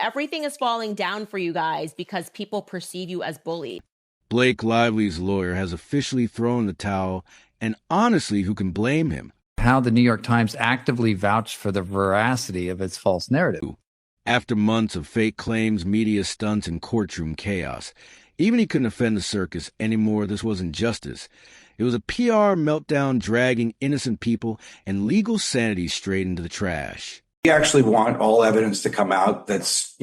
Everything is falling down for you guys because people perceive you as bullies. Blake Lively's lawyer has officially thrown the towel, and honestly, who can blame him? How the New York Times actively vouched for the veracity of its false narrative. After months of fake claims, media stunts, and courtroom chaos, even he couldn't offend the circus anymore. This wasn't justice. It was a PR meltdown dragging innocent people and legal sanity straight into the trash. We actually want all evidence to come out that's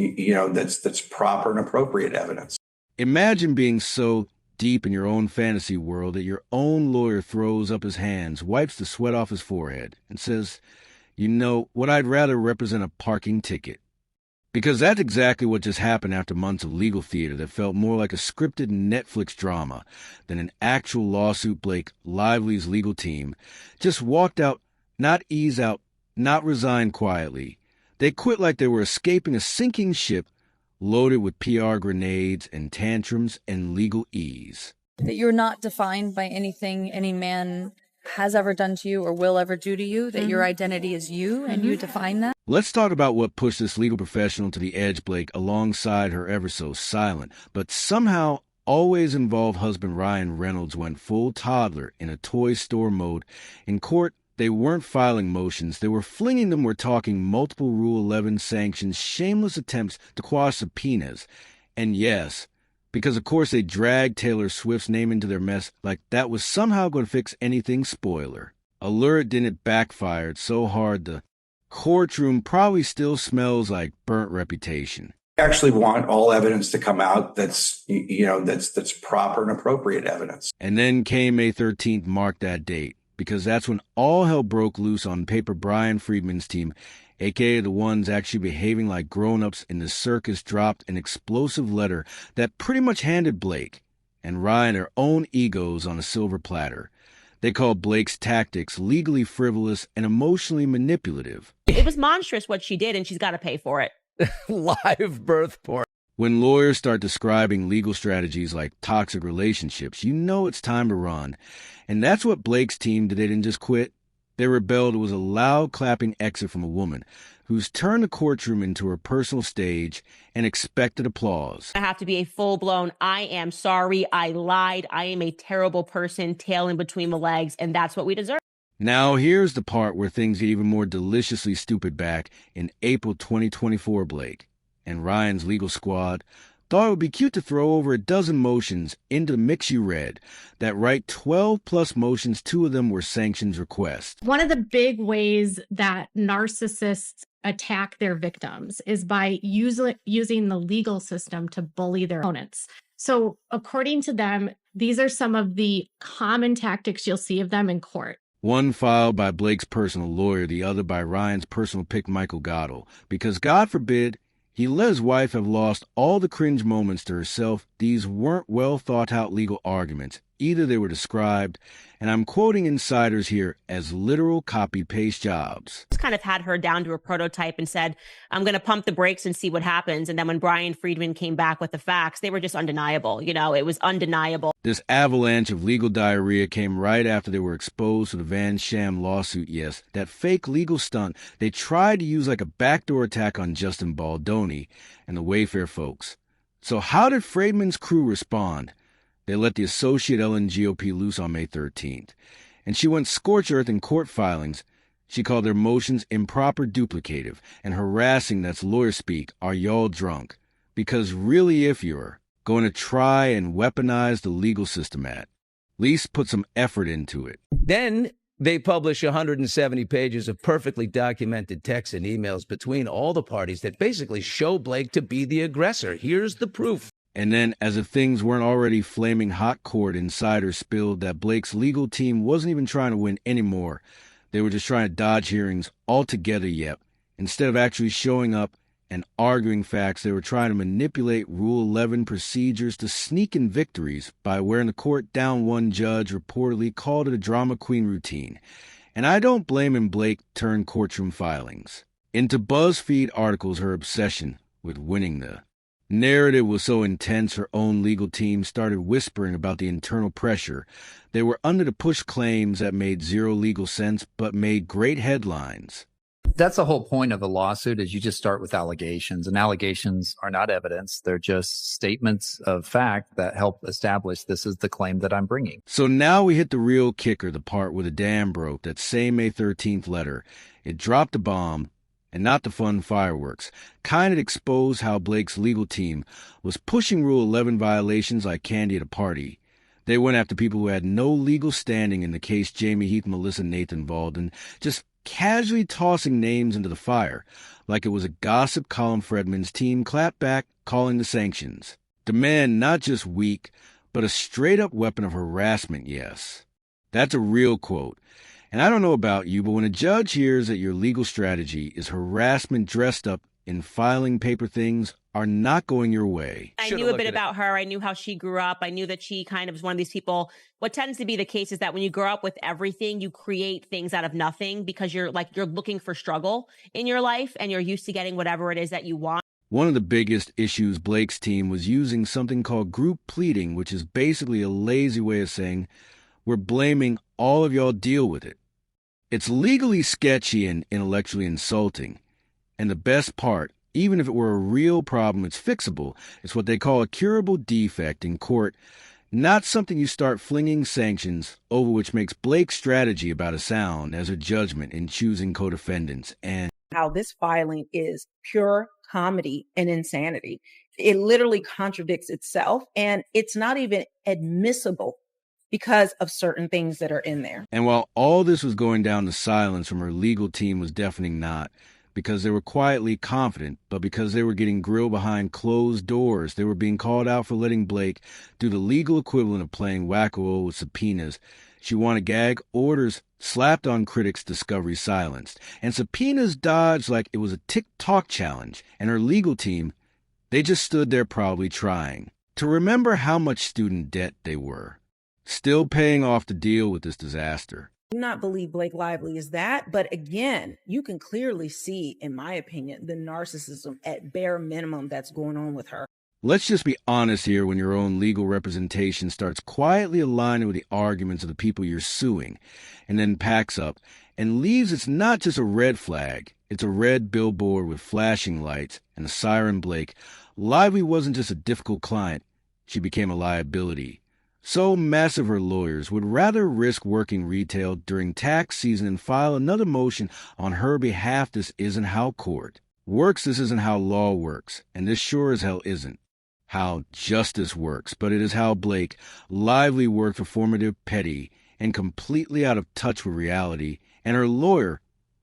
proper and appropriate evidence. Imagine being so deep in your own fantasy world that your own lawyer throws up his hands, wipes the sweat off his forehead, and says, "You know what, I'd rather represent a parking ticket." Because that's exactly what just happened after months of legal theater that felt more like a scripted Netflix drama than an actual lawsuit. Blake Lively's legal team just walked out, not ease out, not resign quietly. They quit like they were escaping a sinking ship loaded with PR grenades and tantrums and legal ease. That you're not defined by anything any man has ever done to you or will ever do to you, that your identity is you and you define that. Let's talk about what pushed this legal professional to the edge, Blake, alongside her ever so silent, but somehow always involved husband Ryan Reynolds went full toddler in a toy store mode. In court, they weren't filing motions, they were flinging them. We're talking multiple Rule 11 sanctions, shameless attempts to quash subpoenas. And yes, because of course they dragged Taylor Swift's name into their mess like that was somehow going to fix anything. Spoiler alert, didn't it backfired so hard the courtroom probably still smells like burnt reputation. We actually want all evidence to come out that's proper and appropriate evidence. And then came May 13th, marked that date, because that's when all hell broke loose on paper. Brian Friedman's team, aka the ones actually behaving like grown-ups in the circus, dropped an explosive letter that pretty much handed Blake and Ryan their own egos on a silver platter. They called Blake's tactics legally frivolous and emotionally manipulative. It was monstrous what she did, and she's got to pay for it. Live birth porn. When lawyers start describing legal strategies like toxic relationships, you know it's time to run. And that's what Blake's team did. They didn't just quit. They rebelled. It was a loud clapping exit from a woman who's turned the courtroom into her personal stage and expected applause. I have to be a full-blown, I am sorry, I lied, I am a terrible person, tail in between the legs, and that's what we deserve. Now here's the part where things get even more deliciously stupid. Back in April 2024, Blake and Ryan's legal squad thought it would be cute to throw over a dozen motions into the mix. You read that right, 12 plus motions, 2 of them were sanctions requests. One of the big ways that narcissists attack their victims is by using the legal system to bully their opponents. So according to them, these are some of the common tactics you'll see of them in court. One filed by Blake's personal lawyer, the other by Ryan's personal pick, Michael Goddell, because God forbid he let his wife have lost all the cringe moments to herself. These weren't well thought out legal arguments. Either they were described, and I'm quoting insiders here, as literal copy-paste jobs. Just kind of had her down to a prototype and said, I'm going to pump the brakes and see what happens. And then when Brian Friedman came back with the facts, they were just undeniable. You know, it was undeniable. This avalanche of legal diarrhea came right after they were exposed to the Van Sham lawsuit. Yes, that fake legal stunt they tried to use like a backdoor attack on Justin Baldoni and the Wayfair folks. So how did Friedman's crew respond? They let the associate Ellen GOP loose on May 13th, and she went scorched earth in court filings. She called their motions improper, duplicative, and harassing. That's lawyer speak. Are y'all drunk? Because really, if you're going to try and weaponize the legal system, at least put some effort into it. Then they publish 170 pages of perfectly documented texts and emails between all the parties that basically show Blake to be the aggressor. Here's the proof. And then, as if things weren't already flaming hot, court insiders spilled that Blake's legal team wasn't even trying to win anymore. They were just trying to dodge hearings altogether. Yep. Instead of actually showing up and arguing facts, they were trying to manipulate Rule 11 procedures to sneak in victories by wearing the court down. One judge reportedly called it a drama queen routine. And I don't blame him. Blake turned courtroom filings into BuzzFeed articles. Her obsession with winning the narrative was so intense, her own legal team started whispering about the internal pressure. They were under to push claims that made zero legal sense but made great headlines. That's the whole point of a lawsuit is you just start with allegations, and allegations are not evidence. They're just statements of fact that help establish this is the claim that I'm bringing. So now we hit the real kicker, the part where the dam broke, that same May 13th letter. It dropped the bomb and not the fun fireworks. Kind of exposed how Blake's legal team was pushing Rule 11 violations like candy at a party. They went after people who had no legal standing in the case Jamie Heath, Melissa Nathan involved, and just casually tossing names into the fire, like it was a gossip column Fredman's team clapped back, calling the sanctions. Demand not just weak, but a straight-up weapon of harassment, yes. That's a real quote. And I don't know about you, but when a judge hears that your legal strategy is harassment dressed up in filing paper things are not going your way. I knew a bit about her. I knew how she grew up. I knew that she kind of was one of these people. What tends to be the case is that when you grow up with everything, you create things out of nothing because you're looking for struggle in your life and you're used to getting whatever it is that you want. One of the biggest issues Blake's team was using something called group pleading, which is basically a lazy way of saying, we're blaming all of y'all, deal with it. It's legally sketchy and intellectually insulting. And the best part, even if it were a real problem, it's fixable. It's what they call a curable defect in court, not something you start flinging sanctions over, which makes Blake's strategy about a sound as her judgment in choosing co-defendants. And how this filing is pure comedy and insanity. It literally contradicts itself, and it's not even admissible because of certain things that are in there. And while all this was going down, the silence from her legal team was deafening, not because they were quietly confident, but because they were getting grilled behind closed doors. They were being called out for letting Blake do the legal equivalent of playing whack-a-mole with subpoenas. She wanted gag orders slapped on critics, discovery silenced, and subpoenas dodged like it was a TikTok challenge. And her legal team, they just stood there proudly trying to remember how much student debt they were, still paying off to deal with this disaster. Do not believe Blake Lively is that. But again, you can clearly see, in my opinion, the narcissism at bare minimum that's going on with her. Let's just be honest here. When your own legal representation starts quietly aligning with the arguments of the people you're suing and then packs up and leaves, it's not just a red flag. It's a red billboard with flashing lights and a siren. Blake Lively wasn't just a difficult client. She became a liability. So massive her lawyers would rather risk working retail during tax season and file another motion on her behalf. This isn't how court works. This isn't how law works. And this sure as hell isn't how justice works. But it is how Blake Lively worked, performative, petty, and completely out of touch with reality. And her lawyer,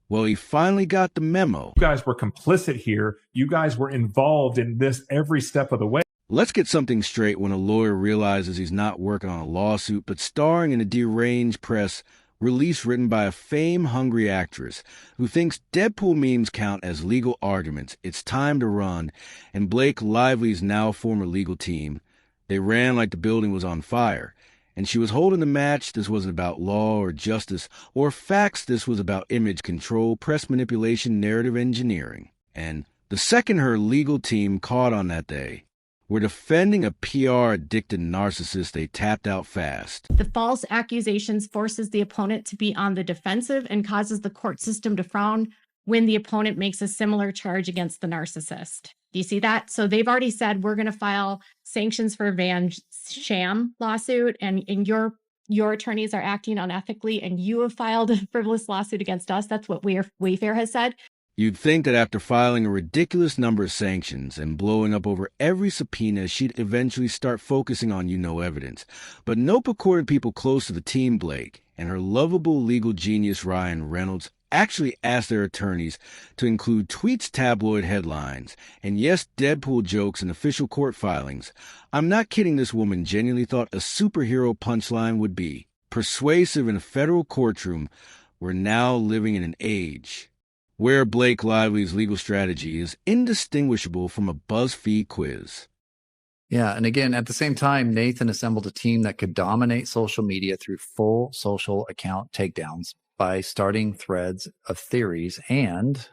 well, he finally got the memo. You guys were complicit here. You guys were involved in this every step of the way. Let's get something straight. When a lawyer realizes he's not working on a lawsuit, but starring in a deranged press release written by a fame-hungry actress who thinks Deadpool memes count as legal arguments, it's time to run. And Blake Lively's now former legal team, they ran like the building was on fire. And she was holding the match. This wasn't about law or justice or facts. This was about image control, press manipulation, narrative engineering. And the second her legal team caught on that day, we're defending a PR-addicted narcissist they tapped out fast. The false accusations forces the opponent to be on the defensive and causes the court system to frown when the opponent makes a similar charge against the narcissist. Do you see that? So they've already said, we're going to file sanctions for Van Sham lawsuit, and your attorneys are acting unethically, and you have filed a frivolous lawsuit against us. That's what Wayfair has said. You'd think that after filing a ridiculous number of sanctions and blowing up over every subpoena, she'd eventually start focusing on evidence. But nope, according to people close to the team, Blake and her lovable legal genius Ryan Reynolds actually asked their attorneys to include tweets, tabloid headlines, and yes, Deadpool jokes in official court filings. I'm not kidding, this woman genuinely thought a superhero punchline would be persuasive in a federal courtroom. We're now living in an age where Blake Lively's legal strategy is indistinguishable from a BuzzFeed quiz. Yeah, and again, at the same time, Nathan assembled a team that could dominate social media through full social account takedowns by starting threads of theories and...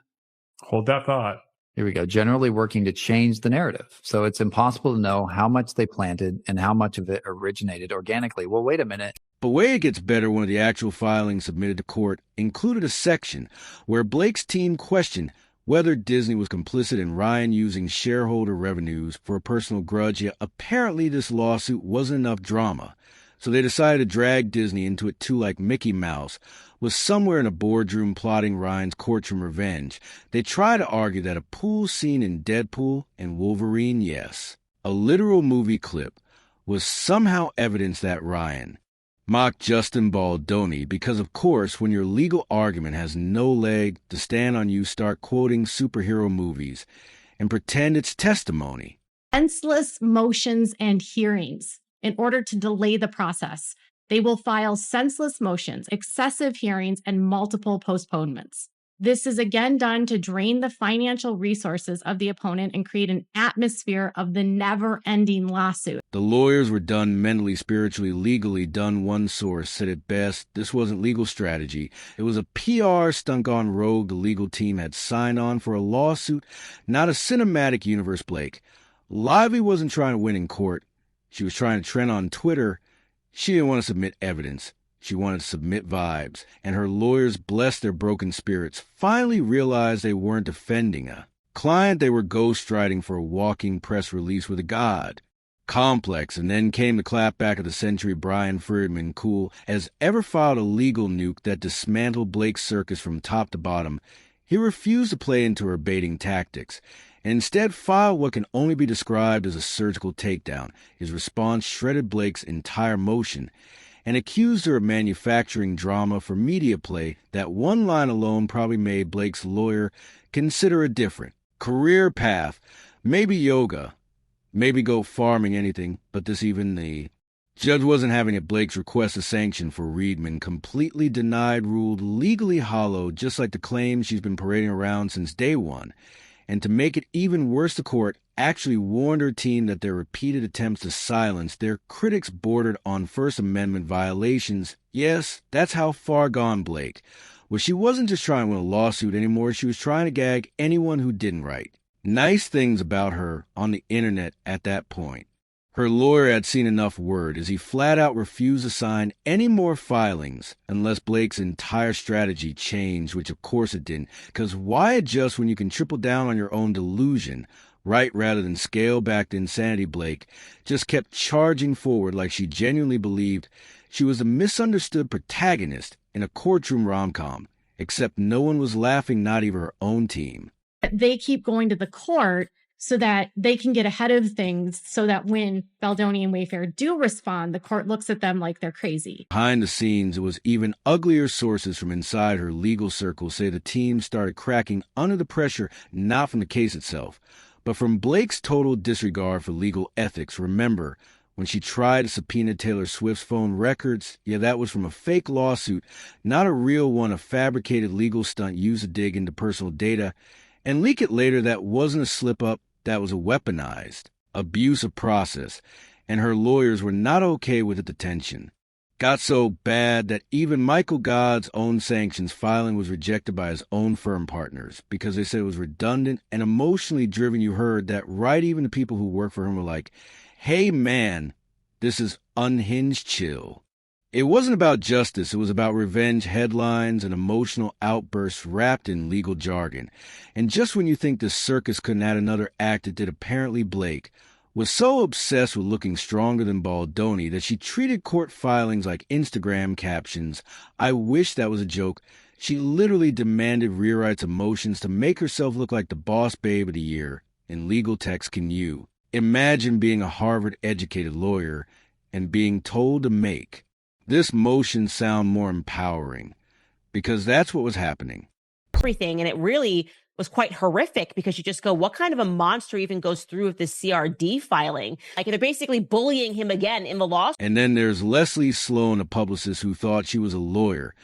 Hold that thought. Here we go. Generally working to change the narrative. So it's impossible to know how much they planted and how much of it originated organically. Well, wait a minute. But way it gets better, one of the actual filings submitted to court included a section where Blake's team questioned whether Disney was complicit in Ryan using shareholder revenues for a personal grudge, yet apparently this lawsuit wasn't enough drama. So they decided to drag Disney into it too, like Mickey Mouse was somewhere in a boardroom plotting Ryan's courtroom revenge. They try to argue that a pool scene in Deadpool and Wolverine, yes, a literal movie clip, was somehow evidence that Ryan mocked Justin Baldoni because, of course, when your legal argument has no leg to stand on, you start quoting superhero movies and pretend it's testimony. Senseless motions and hearings in order to delay the process. They will file senseless motions, excessive hearings, and multiple postponements. This is again done to drain the financial resources of the opponent and create an atmosphere of the never-ending lawsuit. The lawyers were done mentally, spiritually, legally done. One source said it best: this wasn't legal strategy. It was a PR stunt gone rogue. The legal team had signed on for a lawsuit, not a cinematic universe, Blake. Lively wasn't trying to win in court. She was trying to trend on Twitter. She didn't want to submit evidence. She wanted to submit vibes, and her lawyers, bless their broken spirits, finally realized they weren't defending a client. They were ghostwriting for a walking press release with a god. Complex, and then came the clapback of the century. Brian Friedman, cool as ever, filed a legal nuke that dismantled Blake's circus from top to bottom. He refused to play into her baiting tactics, and instead filed what can only be described as a surgical takedown. His response shredded Blake's entire motion and accused her of manufacturing drama for media play. That one line alone probably made Blake's lawyer consider a different career path, maybe yoga, maybe go farming, anything but this. Even the judge wasn't having it. Blake's request of sanction for Friedman, completely denied, ruled legally hollow, just like the claims she's been parading around since day one. And to make it even worse, the court actually warned her team that their repeated attempts to silence their critics bordered on First Amendment violations. Yes, that's how far gone Blake was. She wasn't just trying to win a lawsuit anymore. She was trying to gag anyone who didn't write nice things about her on the internet at that point. Her lawyer had seen enough word, as he flat out refused to sign any more filings unless Blake's entire strategy changed, which of course it didn't. Because why adjust when you can triple down on your own delusion, right, rather than scale back to insanity? Blake just kept charging forward like she genuinely believed she was a misunderstood protagonist in a courtroom rom-com, except no one was laughing, not even her own team. They keep going to the court so that they can get ahead of things, so that when Baldoni and Wayfair do respond, the court looks at them like they're crazy. Behind the scenes, it was even uglier. Sources from inside her legal circle say the team started cracking under the pressure, not from the case itself, but from Blake's total disregard for legal ethics. Remember, when she tried to subpoena Taylor Swift's phone records, yeah, that was from a fake lawsuit, not a real one, a fabricated legal stunt used to dig into personal data and leak it later. That wasn't a slip-up. That was a weaponized abuse of process, and her lawyers were not okay with the detention. Got so bad that even Michael Godd's own sanctions filing was rejected by his own firm partners because they said it was redundant and emotionally driven. You heard that right. Even the people who work for him were like, hey man, this is unhinged chill. It wasn't about justice. It was about revenge headlines and emotional outbursts wrapped in legal jargon. And just when you think this circus couldn't add another act, it did. Apparently Blake was so obsessed with looking stronger than Baldoni that she treated court filings like Instagram captions. I wish that was a joke. She literally demanded rewrites of motions to make herself look like the boss babe of the year. In legal text, can you imagine being a Harvard-educated lawyer and being told to make this motion sound more empowering? Because that's what was happening. Everything. And it really was quite horrific, because you just go, what kind of a monster even goes through with this CRD filing? Like, they're basically bullying him again in the lawsuit. And then there's Leslie Sloan, a publicist who thought she was a lawyer.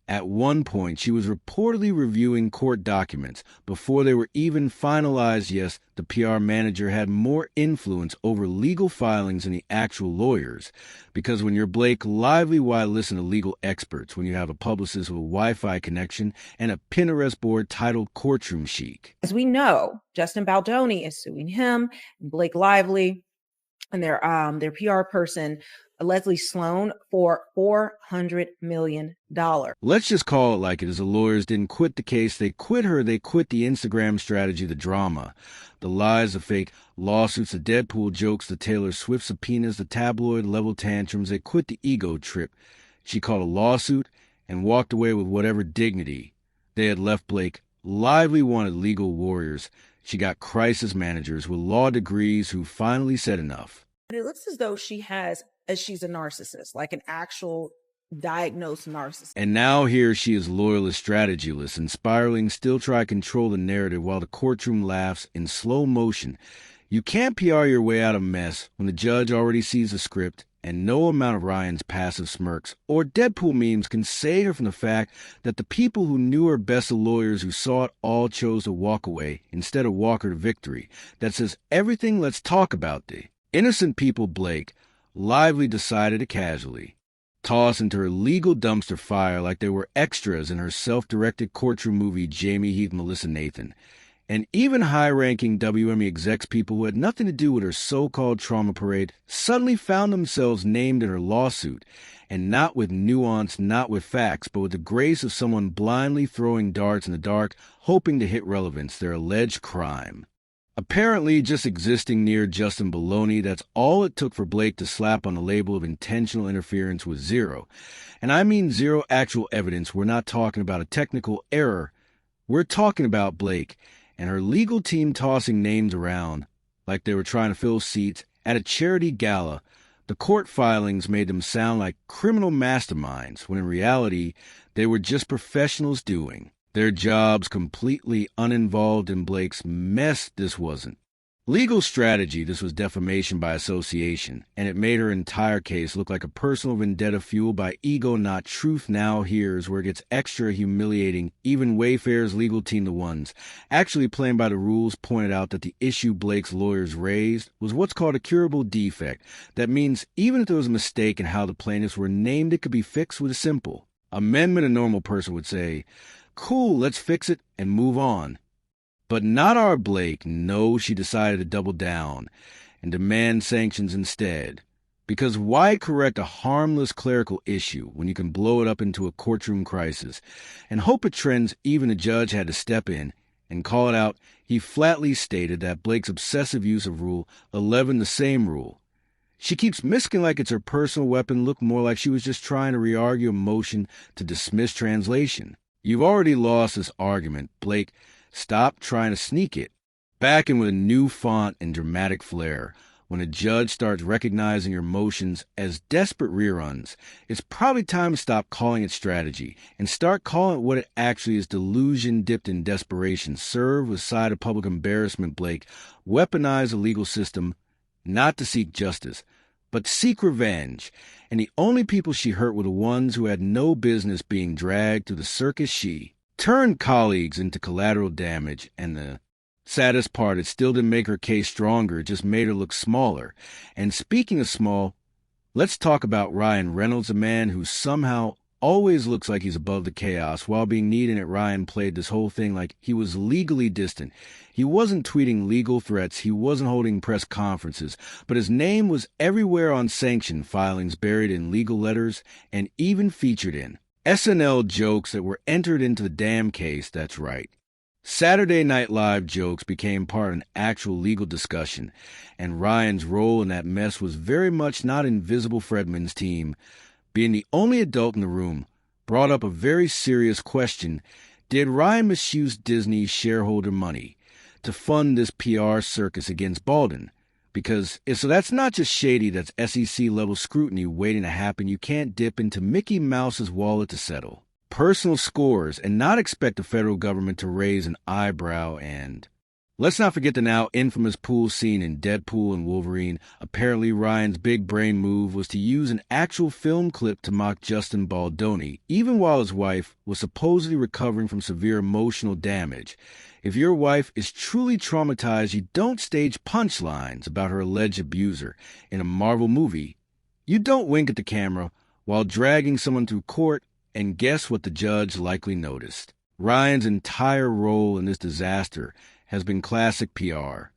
At one point, she was reportedly reviewing court documents before they were even finalized. Yes, the PR manager had more influence over legal filings than the actual lawyers. Because when you're Blake Lively, why listen to legal experts when you have a publicist with a Wi-Fi connection and a Pinterest board titled Courtroom Chic? As we know, Justin Baldoni is suing him, Blake Lively, and their PR person Leslie Sloan for $400 million. Let's just call it like it is. The lawyers didn't quit the case. They quit her. They quit the Instagram strategy, the drama, the lies, the fake lawsuits, the Deadpool jokes, the Taylor Swift subpoenas, the tabloid level tantrums. They quit the ego trip. She called a lawsuit and walked away with whatever dignity they had left Blake. Lively wanted legal warriors. She got crisis managers with law degrees who finally said enough. But it looks as though she's a narcissist, like an actual diagnosed narcissist. And now here she is, loyalist, strategyless, and spiraling, still try to control the narrative while the courtroom laughs in slow motion. You can't PR your way out of mess when the judge already sees the script, and no amount of Ryan's passive smirks or Deadpool memes can save her from the fact that the people who knew her best, the lawyers who saw it all, chose to walk away instead of walk her to victory. That says everything. Let's talk about the innocent people Blake Lively decided to casually toss into her legal dumpster fire like they were extras in her self-directed courtroom movie Jamie Heath, Melissa Nathan. And even high-ranking WME execs, people who had nothing to do with her so-called trauma parade, suddenly found themselves named in her lawsuit, and not with nuance, not with facts, but with the grace of someone blindly throwing darts in the dark, hoping to hit relevance, their alleged crime. Apparently just existing near Justin Baloney, that's all it took for Blake to slap on the label of intentional interference with zero. And I mean zero actual evidence. We're not talking about a technical error. We're talking about Blake and her legal team tossing names around like they were trying to fill seats at a charity gala. The court filings made them sound like criminal masterminds, when in reality, they were just professionals doing their jobs, completely uninvolved in Blake's mess. This wasn't legal strategy. This was defamation by association, and it made her entire case look like a personal vendetta fueled by ego, not truth. Now here's where it gets extra humiliating. Even Wayfair's legal team, the ones actually playing by the rules, pointed out that the issue Blake's lawyers raised was what's called a curable defect. That means even if there was a mistake in how the plaintiffs were named, it could be fixed with a simple amendment. A normal person would say, cool, let's fix it and move on. But not our Blake. No, she decided to double down and demand sanctions instead. Because why correct a harmless clerical issue when you can blow it up into a courtroom crisis and hope it trends? Even the judge had to step in and call it out. He flatly stated that Blake's obsessive use of Rule 11, the same rule she keeps missing like it's her personal weapon, looked more like she was just trying to re-argue a motion to dismiss translation. You've already lost this argument, Blake. Stop trying to sneak it. Back in with a new font and dramatic flair. When a judge starts recognizing your motions as desperate reruns, it's probably time to stop calling it strategy and start calling it what it actually is: delusion dipped in desperation. Serve with side of public embarrassment, Blake. Weaponize the legal system, not to seek justice, but seek revenge. And the only people she hurt were the ones who had no business being dragged through the circus. She turned colleagues into collateral damage, and the saddest part, it still didn't make her case stronger, it just made her look smaller. And speaking of small, let's talk about Ryan Reynolds, a man who somehow always looks like he's above the chaos. While being neat in it, Ryan played this whole thing like he was legally distant. He wasn't tweeting legal threats, he wasn't holding press conferences, but his name was everywhere on sanction filings, buried in legal letters, and even featured in SNL jokes that were entered into the damn case. That's right. Saturday Night Live jokes became part of an actual legal discussion, and Ryan's role in that mess was very much not invisible. Fredman's team, being the only adult in the room, brought up a very serious question. Did Ryan misuse Disney's shareholder money to fund this PR circus against Baldwin? Because so that's not just shady, that's SEC-level scrutiny waiting to happen. You can't dip into Mickey Mouse's wallet to settle personal scores and not expect the federal government to raise an eyebrow. And let's not forget the now infamous pool scene in Deadpool and Wolverine. Apparently, Ryan's big brain move was to use an actual film clip to mock Justin Baldoni, even while his wife was supposedly recovering from severe emotional damage. If your wife is truly traumatized, you don't stage punchlines about her alleged abuser in a Marvel movie. You don't wink at the camera while dragging someone through court. And guess what the judge likely noticed? Ryan's entire role in this disaster has been classic PR.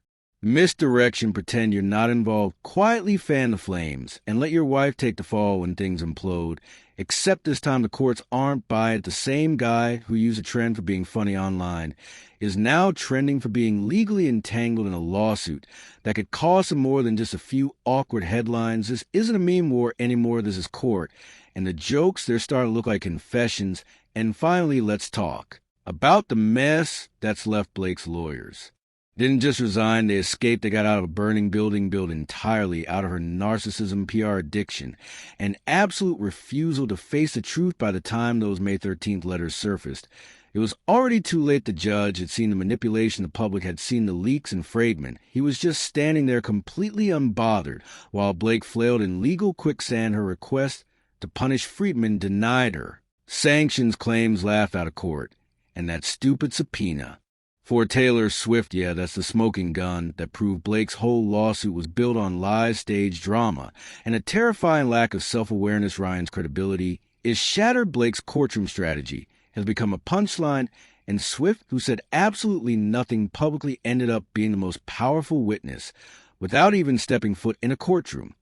Misdirection, pretend you're not involved, quietly fan the flames, and let your wife take the fall when things implode. Except this time the courts aren't by it. The same guy who used a trend for being funny online is now trending for being legally entangled in a lawsuit that could cost him more than just a few awkward headlines. This isn't a meme war anymore, this is court. And the jokes, they're starting to look like confessions. And finally, let's talk about the mess that's left Blake's lawyers. Didn't just resign, they escaped, they got out of a burning building built entirely out of her narcissism, PR addiction, and absolute refusal to face the truth by the time those May 13th letters surfaced. It was already too late. The judge had seen the manipulation, the public had seen the leaks and Friedman. He was just standing there completely unbothered while Blake flailed in legal quicksand. Her request to punish Friedman denied her. Sanctions claims laughed out of court. And that stupid subpoena. For Taylor Swift, yeah, that's the smoking gun that proved Blake's whole lawsuit was built on lies, stage drama, and a terrifying lack of self-awareness. Ryan's credibility is shattered. Blake's courtroom strategy has become a punchline, and Swift, who said absolutely nothing publicly, ended up being the most powerful witness without even stepping foot in a courtroom.